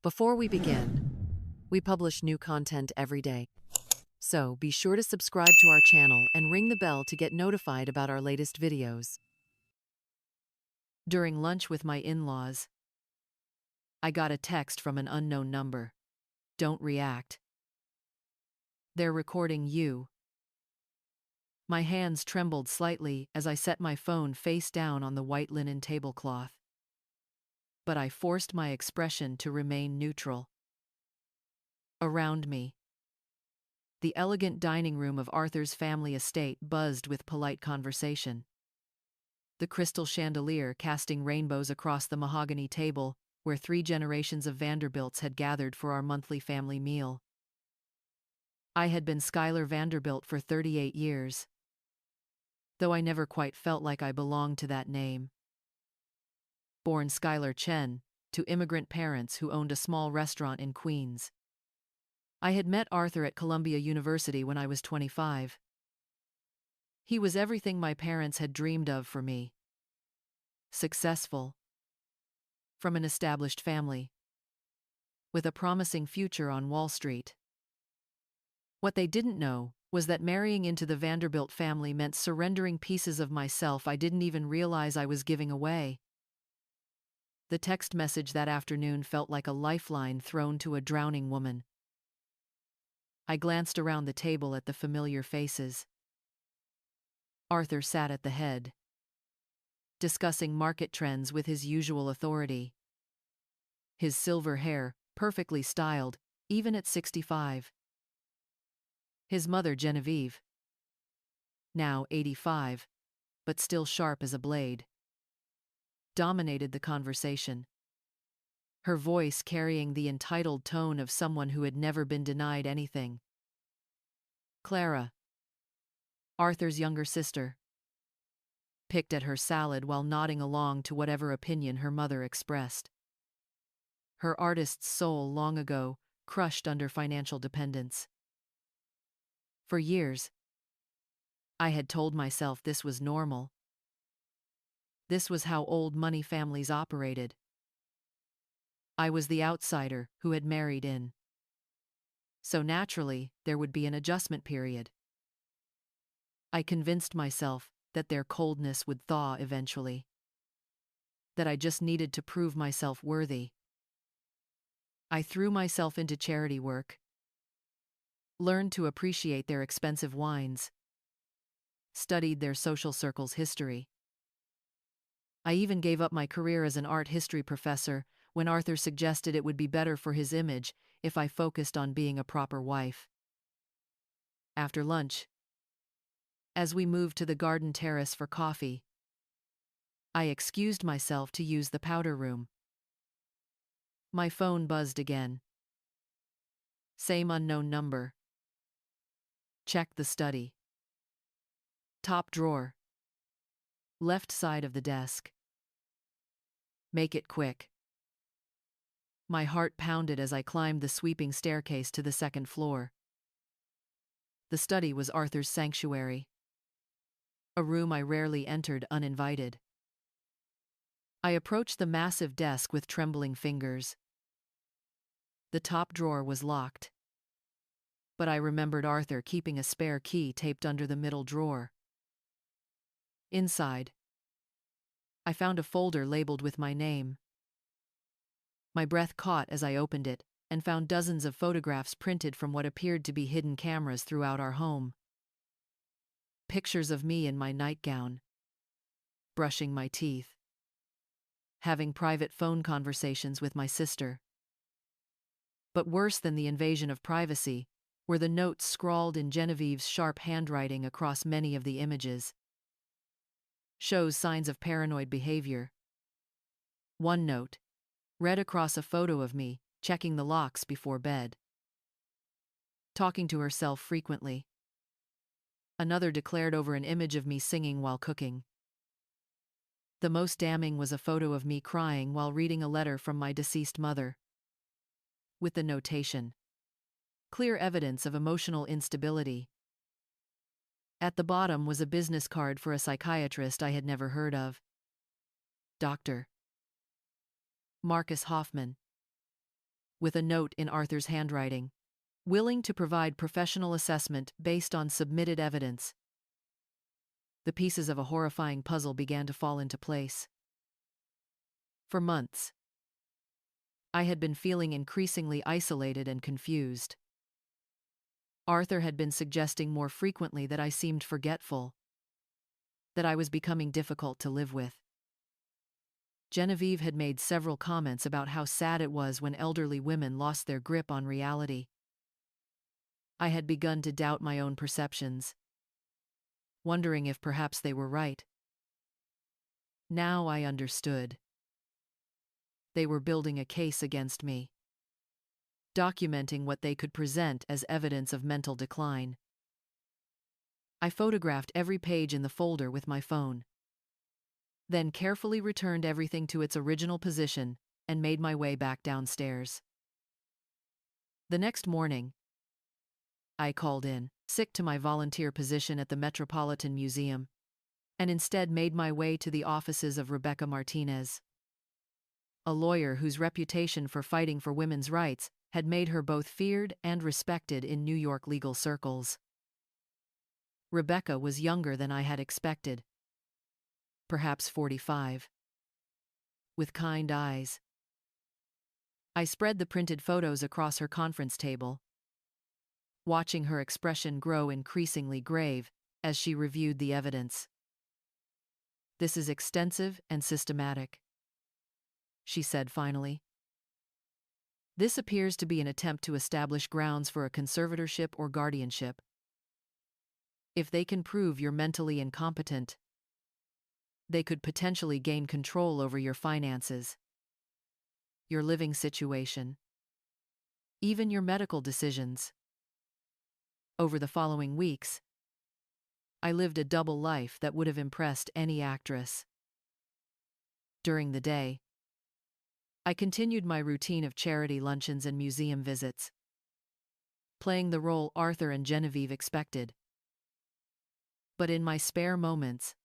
Before we begin, we publish new content every day. So be sure to subscribe to our channel and ring the bell to get notified about our latest videos. During lunch with my in-laws, I got a text from an unknown number. Don't react. They're recording you. My hands trembled slightly as I set my phone face down on the white linen tablecloth. But I forced my expression to remain neutral. Around me, the elegant dining room of Arthur's family estate buzzed with polite conversation. The crystal chandelier casting rainbows across the mahogany table where 3 generations of Vanderbilts had gathered for our monthly family meal. I had been Skylar Vanderbilt for 38 years, though I never quite felt like I belonged to that name. Born Skylar Chen, to immigrant parents who owned a small restaurant in Queens. I had met Arthur at Columbia University when I was 25. He was everything my parents had dreamed of for me. Successful, from an established family, with a promising future on Wall Street. What they didn't know was that marrying into the Vanderbilt family meant surrendering pieces of myself I didn't even realize I was giving away. The text message that afternoon felt like a lifeline thrown to a drowning woman. I glanced around the table at the familiar faces. Arthur sat at the head, discussing market trends with his usual authority. His silver hair, perfectly styled, even at 65. His mother, Genevieve, now 85, but still sharp as a blade, dominated the conversation. Her voice carrying the entitled tone of someone who had never been denied anything. Clara, Arthur's younger sister, picked at her salad while nodding along to whatever opinion her mother expressed. Her artist's soul long ago crushed under financial dependence. For years, I had told myself this was normal. This was how old money families operated. I was the outsider who had married in. So naturally, there would be an adjustment period. I convinced myself that their coldness would thaw eventually. That I just needed to prove myself worthy. I threw myself into charity work. Learned to appreciate their expensive wines. Studied their social circle's history. I even gave up my career as an art history professor when Arthur suggested it would be better for his image if I focused on being a proper wife. After lunch, as we moved to the garden terrace for coffee, I excused myself to use the powder room. My phone buzzed again. Same unknown number. Check the study. Top drawer. Left side of the desk. Make it quick. My heart pounded as I climbed the sweeping staircase to the second floor. The study was Arthur's sanctuary. A room I rarely entered uninvited. I approached the massive desk with trembling fingers. The top drawer was locked. But I remembered Arthur keeping a spare key taped under the middle drawer. Inside, I found a folder labeled with my name. My breath caught as I opened it and found dozens of photographs printed from what appeared to be hidden cameras throughout our home. Pictures of me in my nightgown, brushing my teeth, having private phone conversations with my sister. But worse than the invasion of privacy were the notes scrawled in Genevieve's sharp handwriting across many of the images. Shows signs of paranoid behavior. One note, read across a photo of me, checking the locks before bed. Talking to herself frequently. Another declared over an image of me singing while cooking. The most damning was a photo of me crying while reading a letter from my deceased mother. With the notation. Clear evidence of emotional instability. At the bottom was a business card for a psychiatrist I had never heard of. Dr. Marcus Hoffman. with a note in Arthur's handwriting, willing to provide professional assessment based on submitted evidence. The pieces of a horrifying puzzle began to fall into place. For months, I had been feeling increasingly isolated and confused. Arthur had been suggesting more frequently that I seemed forgetful, that I was becoming difficult to live with. Genevieve had made several comments about how sad it was when elderly women lost their grip on reality. I had begun to doubt my own perceptions, wondering if perhaps they were right. Now I understood. They were building a case against me, documenting what they could present as evidence of mental decline. I photographed every page in the folder with my phone, then carefully returned everything to its original position and made my way back downstairs. The next morning, I called in sick to my volunteer position at the Metropolitan Museum, and instead made my way to the offices of Rebecca Martinez, a lawyer whose reputation for fighting for women's rights had made her both feared and respected in New York legal circles. Rebecca was younger than I had expected, perhaps 45, with kind eyes. I spread the printed photos across her conference table, watching her expression grow increasingly grave as she reviewed the evidence. "This is extensive and systematic," she said finally. "This appears to be an attempt to establish grounds for a conservatorship or guardianship. If they can prove you're mentally incompetent, they could potentially gain control over your finances, your living situation, even your medical decisions." Over the following weeks, I lived a double life that would have impressed any actress. During the day, I continued my routine of charity luncheons and museum visits, playing the role Arthur and Genevieve expected. But in my spare moments,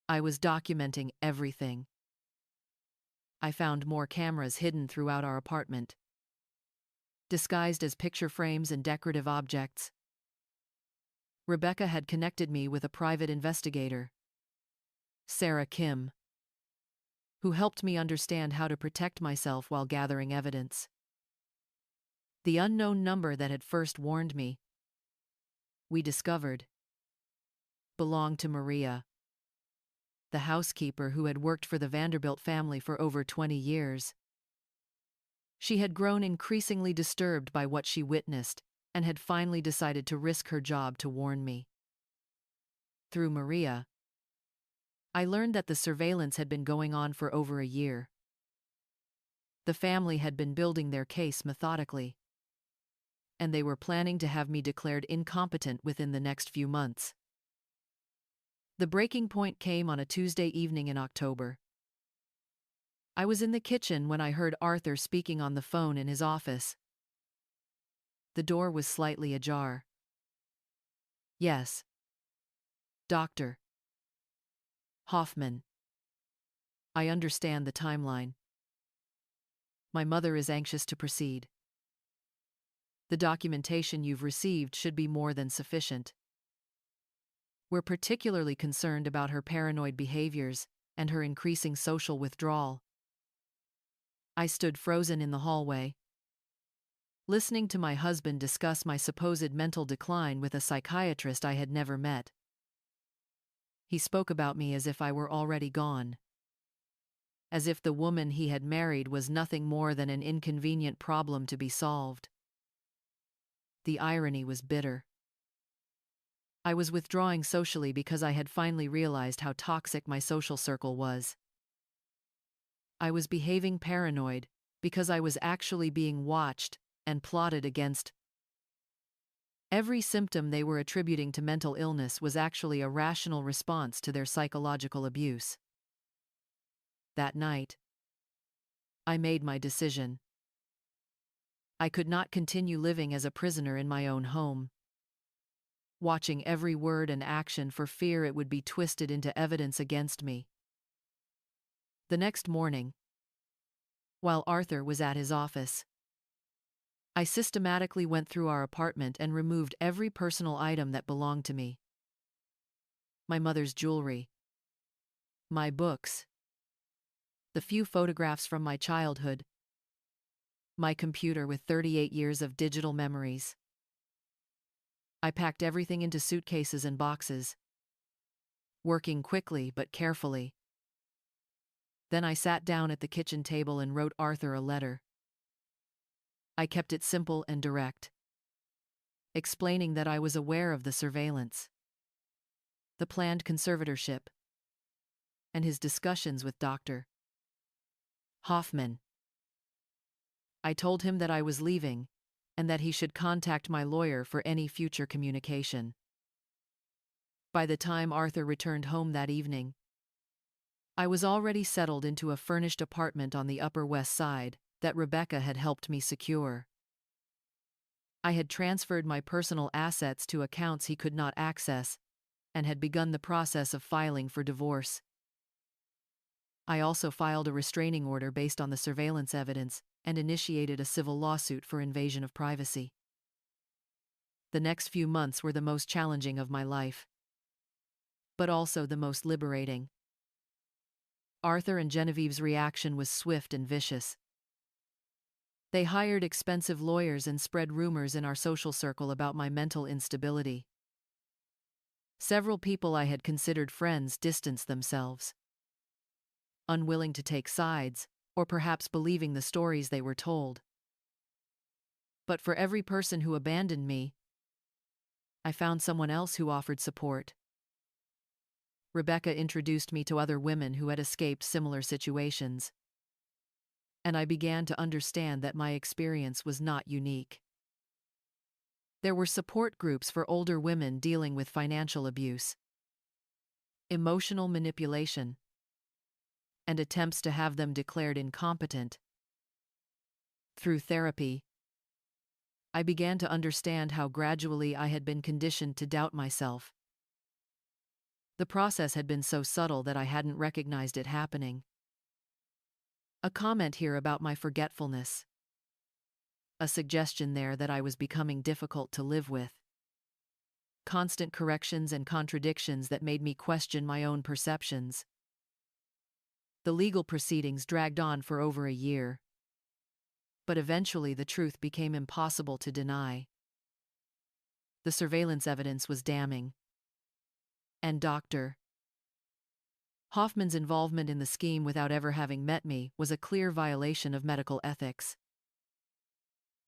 I was documenting everything. I found more cameras hidden throughout our apartment, disguised as picture frames and decorative objects. Rebecca had connected me with a private investigator, Sarah Kim, who helped me understand how to protect myself while gathering evidence. The unknown number that had first warned me, we discovered, belonged to Maria, the housekeeper who had worked for the Vanderbilt family for over 20 years. She had grown increasingly disturbed by what she witnessed and had finally decided to risk her job to warn me. Through Maria, I learned that the surveillance had been going on for over a year. The family had been building their case methodically, and they were planning to have me declared incompetent within the next few months. The breaking point came on a Tuesday evening in October. I was in the kitchen when I heard Arthur speaking on the phone in his office. The door was slightly ajar. "Yes, Dr. Hoffman. I understand the timeline. My mother is anxious to proceed. The documentation you've received should be more than sufficient. We're particularly concerned about her paranoid behaviors and her increasing social withdrawal." I stood frozen in the hallway, listening to my husband discuss my supposed mental decline with a psychiatrist I had never met. He spoke about me as if I were already gone, as if the woman he had married was nothing more than an inconvenient problem to be solved. The irony was bitter. I was withdrawing socially because I had finally realized how toxic my social circle was. I was behaving paranoid because I was actually being watched and plotted against. Every symptom they were attributing to mental illness was actually a rational response to their psychological abuse. That night, I made my decision. I could not continue living as a prisoner in my own home, watching every word and action for fear it would be twisted into evidence against me. The next morning, while Arthur was at his office, I systematically went through our apartment and removed every personal item that belonged to me. My mother's jewelry, my books, the few photographs from my childhood, my computer with 38 years of digital memories. I packed everything into suitcases and boxes, working quickly but carefully. Then I sat down at the kitchen table and wrote Arthur a letter. I kept it simple and direct, explaining that I was aware of the surveillance, the planned conservatorship, and his discussions with Dr. Hoffman. I told him that I was leaving, and that he should contact my lawyer for any future communication. By the time Arthur returned home that evening, I was already settled into a furnished apartment on the Upper West Side that Rebecca had helped me secure. I had transferred my personal assets to accounts he could not access, and had begun the process of filing for divorce. I also filed a restraining order based on the surveillance evidence and initiated a civil lawsuit for invasion of privacy. The next few months were the most challenging of my life, but also the most liberating. Arthur and Genevieve's reaction was swift and vicious. They hired expensive lawyers and spread rumors in our social circle about my mental instability. Several people I had considered friends distanced themselves, unwilling to take sides, or perhaps believing the stories they were told. But for every person who abandoned me, I found someone else who offered support. Rebecca introduced me to other women who had escaped similar situations, and I began to understand that my experience was not unique. There were support groups for older women dealing with financial abuse, emotional manipulation, and attempts to have them declared incompetent. Through therapy, I began to understand how gradually I had been conditioned to doubt myself. The process had been so subtle that I hadn't recognized it happening. A comment here about my forgetfulness. A suggestion there that I was becoming difficult to live with. Constant corrections and contradictions that made me question my own perceptions. The legal proceedings dragged on for over a year. But eventually the truth became impossible to deny. The surveillance evidence was damning. And Dr. Hoffman's involvement in the scheme without ever having met me was a clear violation of medical ethics.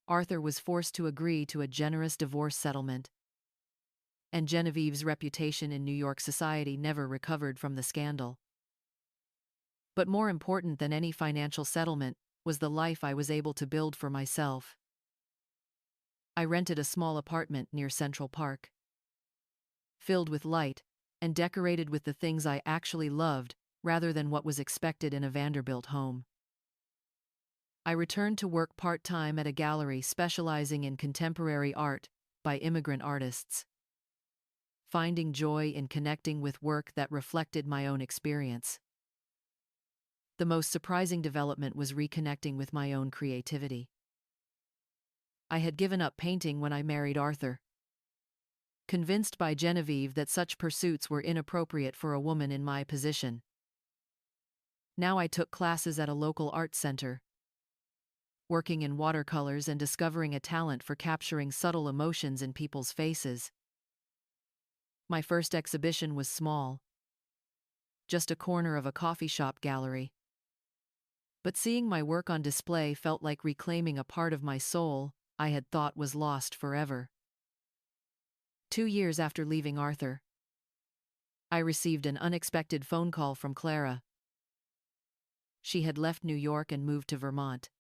Arthur was forced to agree to a generous divorce settlement, and Genevieve's reputation in New York society never recovered from the scandal. But more important than any financial settlement was the life I was able to build for myself. I rented a small apartment near Central Park, filled with light, and decorated with the things I actually loved rather than what was expected in a Vanderbilt home. I returned to work part-time at a gallery specializing in contemporary art by immigrant artists, finding joy in connecting with work that reflected my own experience. The most surprising development was reconnecting with my own creativity. I had given up painting when I married Arthur, convinced by Genevieve that such pursuits were inappropriate for a woman in my position. Now I took classes at a local art center, working in watercolors and discovering a talent for capturing subtle emotions in people's faces. My first exhibition was small, just a corner of a coffee shop gallery. But seeing my work on display felt like reclaiming a part of my soul I had thought was lost forever. 2 years after leaving Arthur, I received an unexpected phone call from Clara. She had left New York and moved to Vermont,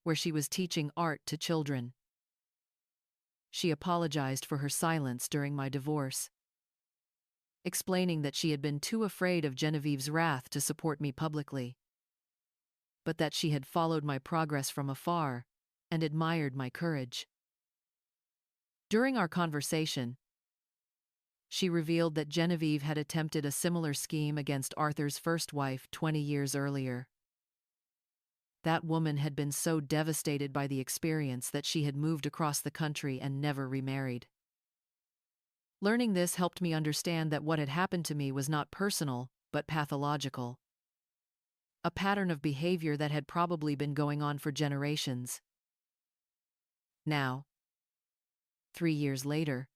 where she was teaching art to children. She apologized for her silence during my divorce, explaining that she had been too afraid of Genevieve's wrath to support me publicly, but that she had followed my progress from afar and admired my courage. During our conversation, she revealed that Genevieve had attempted a similar scheme against Arthur's first wife 20 years earlier. That woman had been so devastated by the experience that she had moved across the country and never remarried. Learning this helped me understand that what had happened to me was not personal, but pathological. A pattern of behavior that had probably been going on for generations. Now, 3 years later,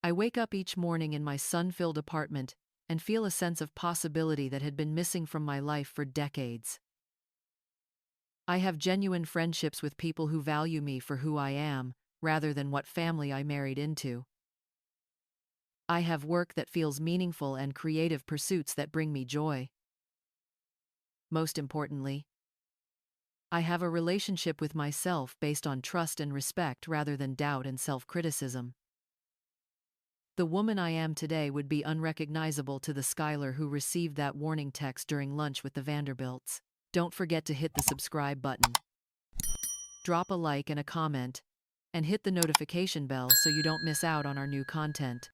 I wake up each morning in my sun-filled apartment and feel a sense of possibility that had been missing from my life for decades. I have genuine friendships with people who value me for who I am, rather than what family I married into. I have work that feels meaningful and creative pursuits that bring me joy. Most importantly, I have a relationship with myself based on trust and respect rather than doubt and self-criticism. The woman I am today would be unrecognizable to the Skylar who received that warning text during lunch with the Vanderbilts. Don't forget to hit the subscribe button, drop a like and a comment, and hit the notification bell so you don't miss out on our new content.